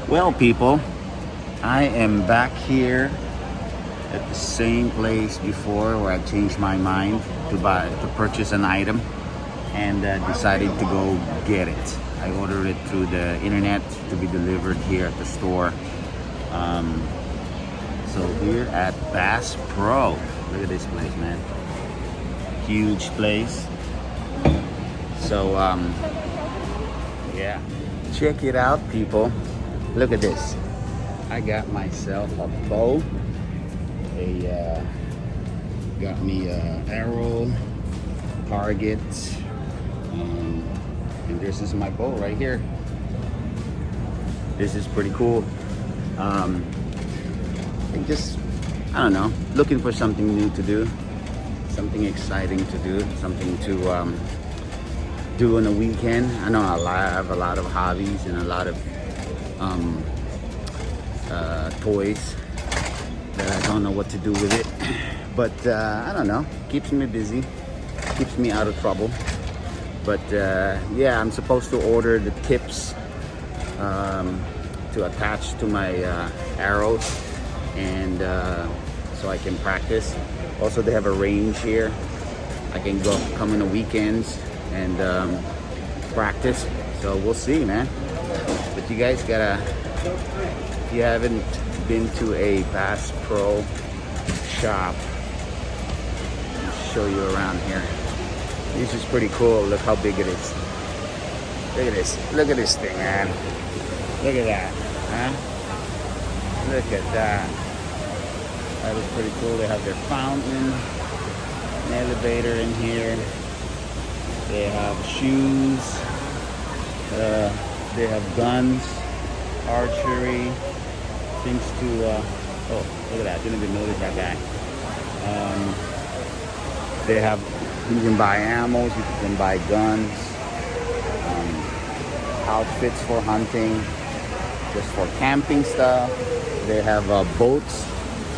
Well, people, I am back here at the same place before where I changed my mind to purchase an item and decided to go get it. I ordered it through the internet to be delivered here at the store. So here at Bass Pro, look at this place, man. Huge place. So yeah, check it out, people. Look at this. I got myself a bow. Got me a arrow, target, and this is my bow right here. This is pretty cool. I don't know, looking for something new to do, something exciting to do, something to do on the weekend. I know I have a lot of hobbies and a lot of toys that I don't know what to do with it, but I don't know, keeps me busy, keeps me out of trouble. But yeah, I'm supposed to order the tips to attach to my arrows, and so I can practice. Also, they have a range here. I can come on the weekends and practice. So we'll see, man. But you guys gotta, if you haven't been to a Bass Pro shop, I'll show you around here. This is pretty cool. Look how big it is. Look at this. Look at this thing, man. Look at that, huh? Look at that. That is pretty cool. They have their fountain, an elevator in here. They have shoes. They have guns, archery, things to. Oh, look at that! Didn't even notice that guy. They have. You can buy ammo. You can buy guns. Outfits for hunting, just for camping stuff. They have boats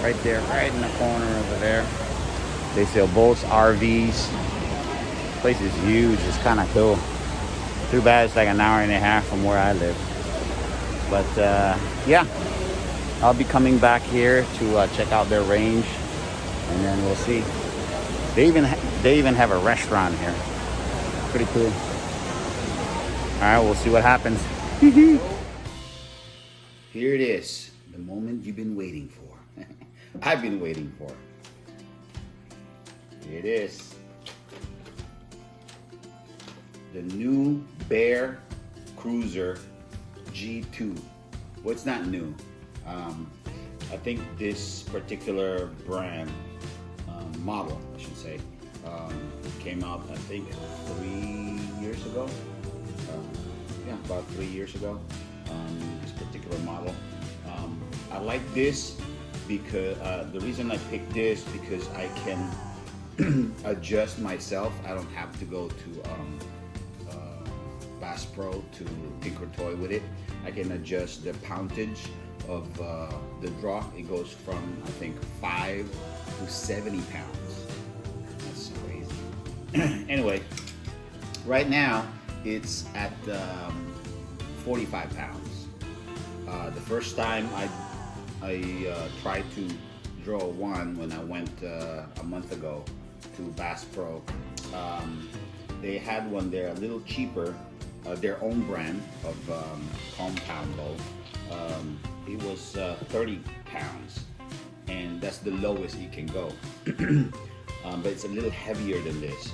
right there, right in the corner over there. They sell boats, RVs. The place is huge. It's kind of cool. Too bad it's like an hour and a half from where I live. But yeah, I'll be coming back here to check out their range, and then we'll see. They even have a restaurant here. Pretty cool. All right, we'll see what happens. Here it is, the moment you've been waiting for. I've been waiting for. Here it is. The new Bear Cruzer G2. Well, it's not new. I think this particular brand, model, I should say, came out, I think, 3 years ago. Yeah, about 3 years ago. This particular model. I like this because the reason I picked this because I can adjust myself. I don't have to go to Bass Pro to tinker toy with it. I can adjust the poundage of the draw. It goes from, I think, 5 to 70 pounds. That's crazy. Anyway, right now it's at 45 pounds. The first time I tried to draw one when I went a month ago to Bass Pro. They had one there a little cheaper, their own brand of compound bow. It was 30 pounds, and that's the lowest it can go. But it's a little heavier than this.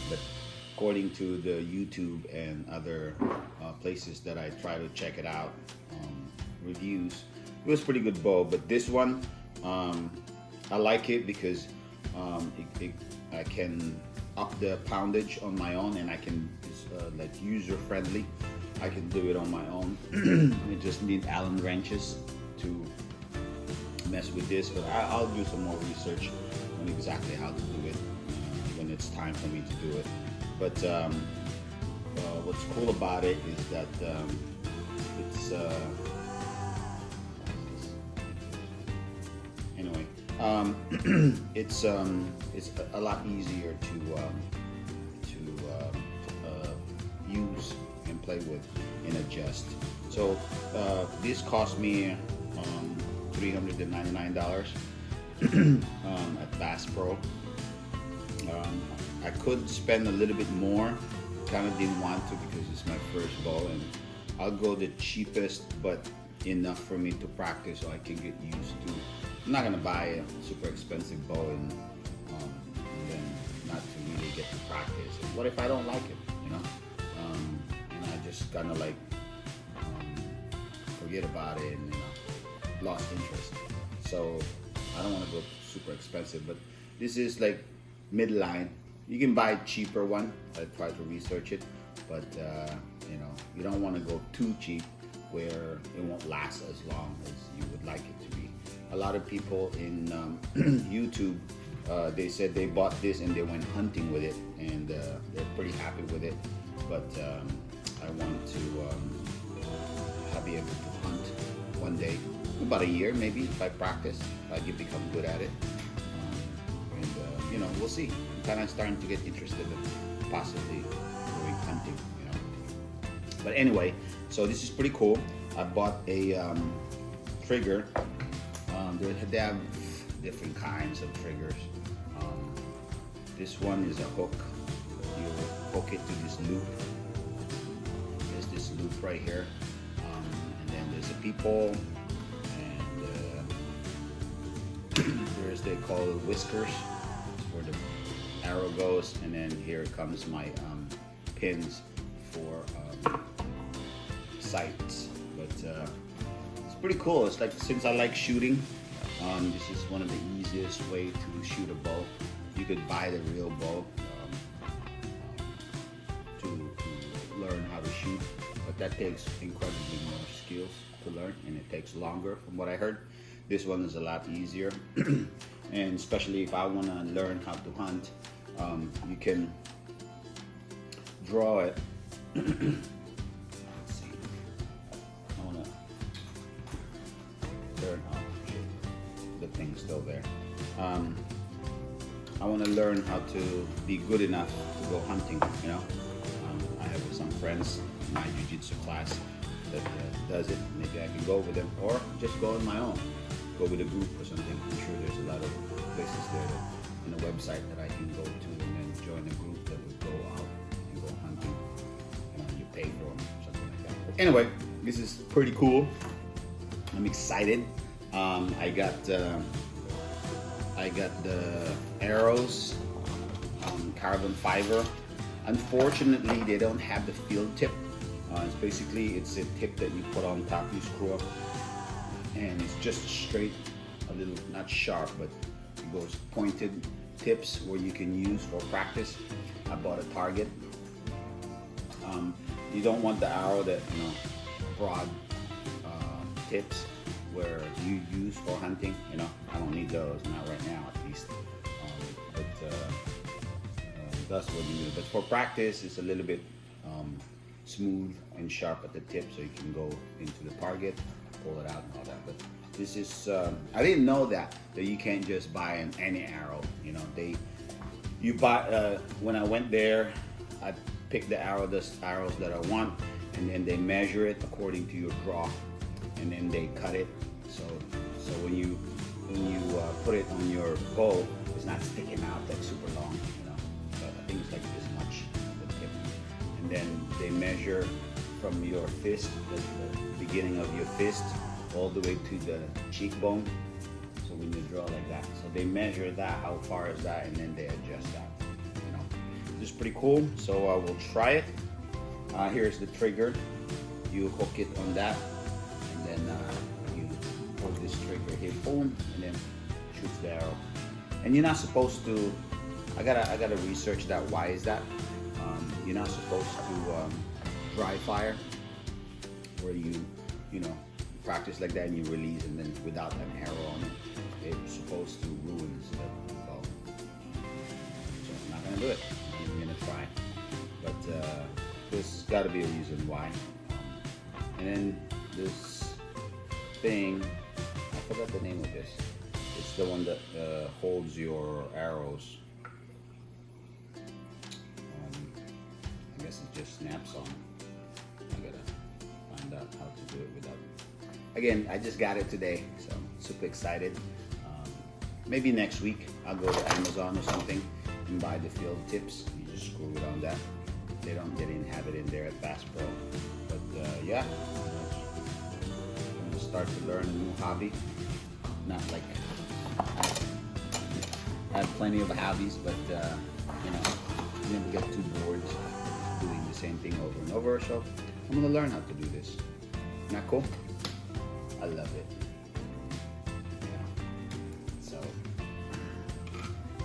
But according to the YouTube and other places that I try to check it out, reviews, it was pretty good bow. But this one, I like it because I can up the poundage on my own, and I can like user friendly. I can do it on my own. I just need Allen wrenches to mess with this, but I'll do some more research on exactly how to do it when it's time for me to do it. But what's cool about it is that it's anyway, it's a lot easier to use and play with and adjust. So this cost me $399 at Bass Pro. I could spend a little bit more, kind of didn't want to because it's my first bow, and I'll go the cheapest but enough for me to practice so I can get used to. I'm not gonna buy a super expensive bow and then not to really get to practice. What if I don't like it, you know? And I just kind of like forget about it and lost interest. So I don't want to go super expensive, but this is like midline. You can buy a cheaper one. I tried to research it, but you don't want to go too cheap where it won't last as long as you would like it to be. A lot of people in YouTube, they said they bought this and they went hunting with it, and they're pretty happy with it. But I want to be able to hunt one day, about a year maybe, if I practice, if I can become good at it. We'll see. I'm kind of starting to get interested in possibly going hunting, But anyway, so this is pretty cool. I bought a trigger. They have different kinds of triggers. This one is a hook. You hook it to this loop. There's this loop right here. And then there's a peephole. And there's, they call it whiskers, where the arrow goes. And then here comes my pins for sights. But it's pretty cool. It's like, since I like shooting, this is one of the easiest way to shoot a bow. You could buy the real bow to learn how to shoot, but that takes incredibly more skills to learn, and it takes longer from what I heard. This one is a lot easier, and especially if I want to learn how to hunt, you can draw it. Let's see. I want to learn how. The thing's still there. I want to learn how to be good enough to go hunting. I have some friends in my jiu-jitsu class that does it. Maybe I can go with them, or just go on my own. Go with a group or something. I'm sure there's a lot of places there on the website that I can go to and then join a group that would go out and go hunting. You pay for them, something like that. But anyway, this is pretty cool. I'm excited. I got the arrows, carbon fiber. Unfortunately, they don't have the field tip. It's a tip that you put on top, you screw up, and it's just straight, a little, not sharp, but it goes pointed tips where you can use for practice. I bought a target. You don't want the arrow that, broad tips where you use for hunting. I don't need those, not right now at least. That's what you need. But for practice, it's a little bit smooth and sharp at the tip, so you can go into the target, pull it out and all that. But this is, I didn't know that you can't just buy any arrow. You buy, when I went there, I picked the arrows that I want, and then they measure it according to your draw, and then they cut it. So when you put it on your bow, it's not sticking out like super long, But I think it's like this much, the tip. And then they measure from your fist, the beginning of your fist, all the way to the cheekbone. So when you draw like that, so they measure that, how far is that, and then they adjust that. This is pretty cool. So I will try it. Here's the trigger. You hook it on that, and then you hold this trigger here, boom, and then shoots the arrow. And you're not supposed to. I gotta research that. Why is that? You're not supposed to dry fire, where you practice like that and you release, and then without an arrow on it, it's supposed to ruin the bow. So I'm not gonna do it. I'm gonna try, but there's got to be a reason why. And then this thing, I forgot the name of this. It's the one that holds your arrows. I guess it just snaps on. I gotta find out. how to do it without. Again, I just got it today, so I'm super excited. Maybe next week I'll go to Amazon or something and buy the field tips. You just screw it on that. They didn't have it in there at Bass Pro. But yeah, I'm gonna start to learn a new hobby. Not like I have plenty of hobbies, but you know, you never get too bored doing the same thing over and over. So I'm gonna learn how to do this. Not cool? I love it.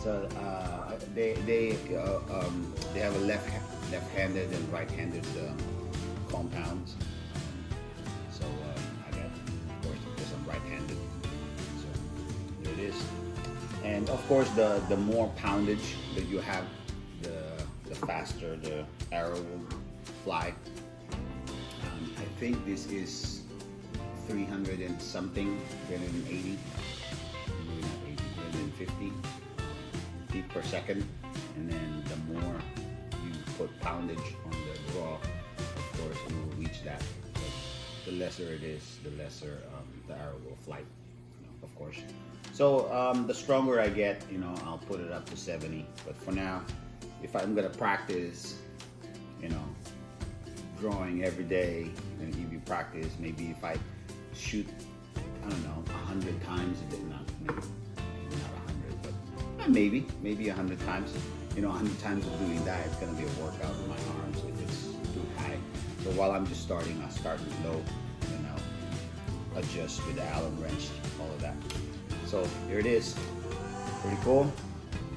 So they have a left-handed and right-handed compounds. So I got, of course, because I'm right-handed. So there it is. And of course, the more poundage that you have, the faster the arrow will fly. I think this is 300 and something, 380, 350 feet per second, and then the more you put poundage on the draw, of course you will reach that. But the lesser it is, the lesser the arrow will fly, you know, of course. So the stronger I get, you know, I'll put it up to 70. But for now, if I'm gonna practice, you know, drawing every day, I'm gonna give you practice. Maybe if I shoot, I don't know, 100 times, not maybe. Maybe 100 times. You know, 100 times of doing that, it's gonna be a workout in my arms if it's too high. So while I'm just starting, I'll start with low, and I'll adjust with the Allen wrench, all of that. So here it is, pretty cool.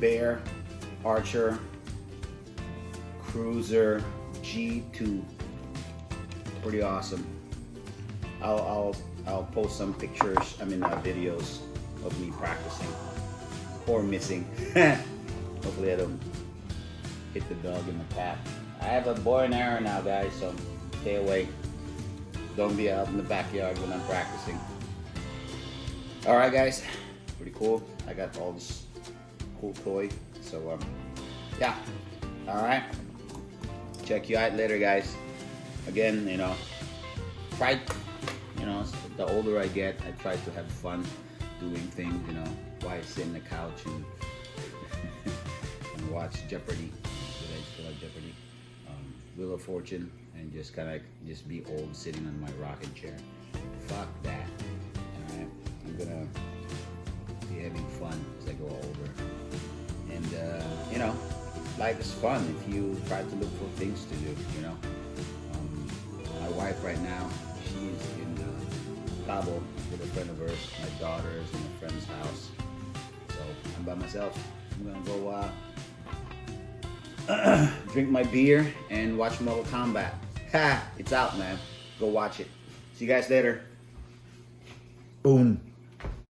Bear, Archer, Cruzer G2, pretty awesome. I'll post some pictures, videos of me practicing. Or missing. Hopefully I don't hit the dog in the path. I have a bow and arrow now, guys, so stay away. Don't be out in the backyard when I'm practicing. Alright guys, pretty cool. I got all this cool toy. So yeah. Alright. Check you out later, guys. Again, you know, the older I get, I try to have fun doing things, you know. Why sit on the couch and, and watch Jeopardy? Did I still like Jeopardy? Wheel of Fortune, and just kind of just be old sitting on my rocking chair. Fuck that. Alright, I'm gonna be having fun as I go older. And you know, life is fun if you try to look for things to do. You know, my wife right now, she's in Cabo with a friend of hers. My daughter is in a friend's house. So I'm by myself. I'm gonna go drink my beer and watch Mortal Kombat. Ha! It's out, man. Go watch it. See you guys later. Boom.